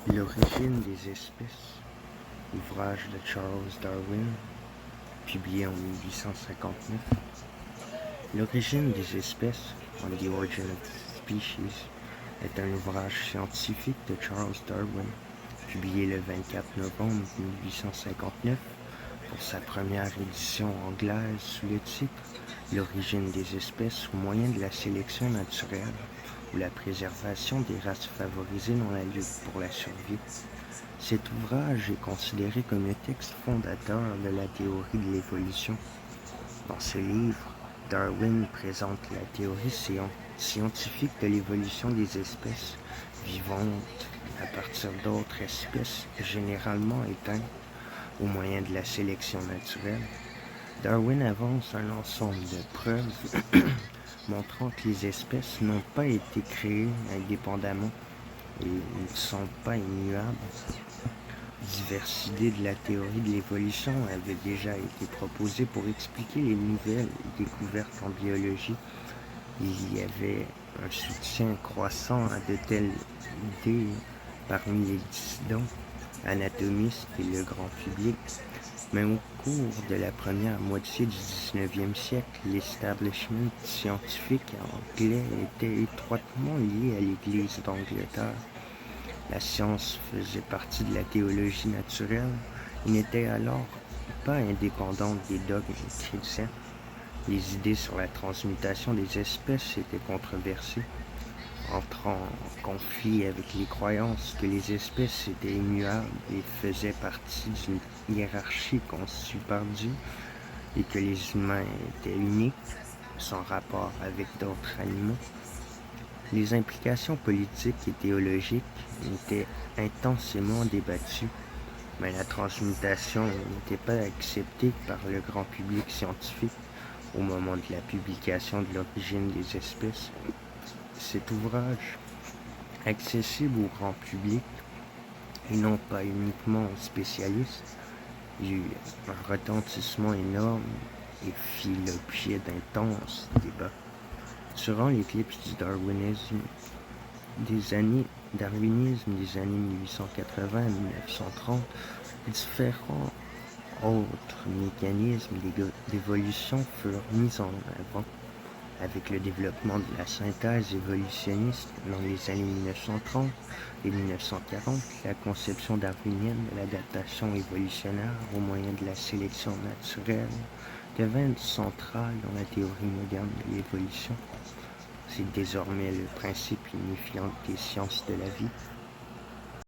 L'origine des espèces, ouvrage de Charles Darwin, publié en 1859. L'origine des espèces, On the Origin of Species, est un ouvrage scientifique de Charles Darwin, publié le 24 novembre 1859 pour sa première édition anglaise sous le titre L'origine des espèces au moyen de la sélection naturelle ou la préservation des races favorisées dans la lutte pour la survie. Cet ouvrage est considéré comme le texte fondateur de la théorie de l'évolution. Dans ce livre, Darwin présente la théorie scientifique de l'évolution des espèces vivantes à partir d'autres espèces généralement éteintes au moyen de la sélection naturelle. Darwin avance un ensemble de preuves montrant que les espèces n'ont pas été créées indépendamment et ne sont pas immuables. Diverses idées de la théorie de l'évolution avaient déjà été proposées pour expliquer les nouvelles découvertes en biologie. Il y avait un soutien croissant à de telles idées parmi les dissidents, anatomistes et le grand public. Mais au cours de la première moitié du 19e siècle, l'establishment scientifique anglais était étroitement lié à l'Église d'Angleterre. La science faisait partie de la théologie naturelle et n'était alors pas indépendante des dogmes chrétiens. Les idées sur la transmutation des espèces étaient controversées, entrant en conflit avec les croyances que les espèces étaient immuables et faisaient partie d'une hiérarchie constituée par Dieu et que les humains étaient uniques, sans rapport avec d'autres animaux. Les implications politiques et théologiques étaient intensément débattues, mais la transmutation n'était pas acceptée par le grand public scientifique au moment de la publication de l'origine des espèces. Cet ouvrage, accessible au grand public et non pas uniquement aux spécialistes, eut un retentissement énorme et fit l'objet d'intenses débats. Durant l'éclipse du darwinisme des années 1880 à 1930, différents autres mécanismes d'évolution furent mis en avant avec le développement de la synthèse évolutionniste dans les années 1930 et 1940. La conception darwinienne de l'adaptation évolutionnaire au moyen de la sélection naturelle devint centrale dans la théorie moderne de l'évolution. C'est désormais le principe unifiant des sciences de la vie.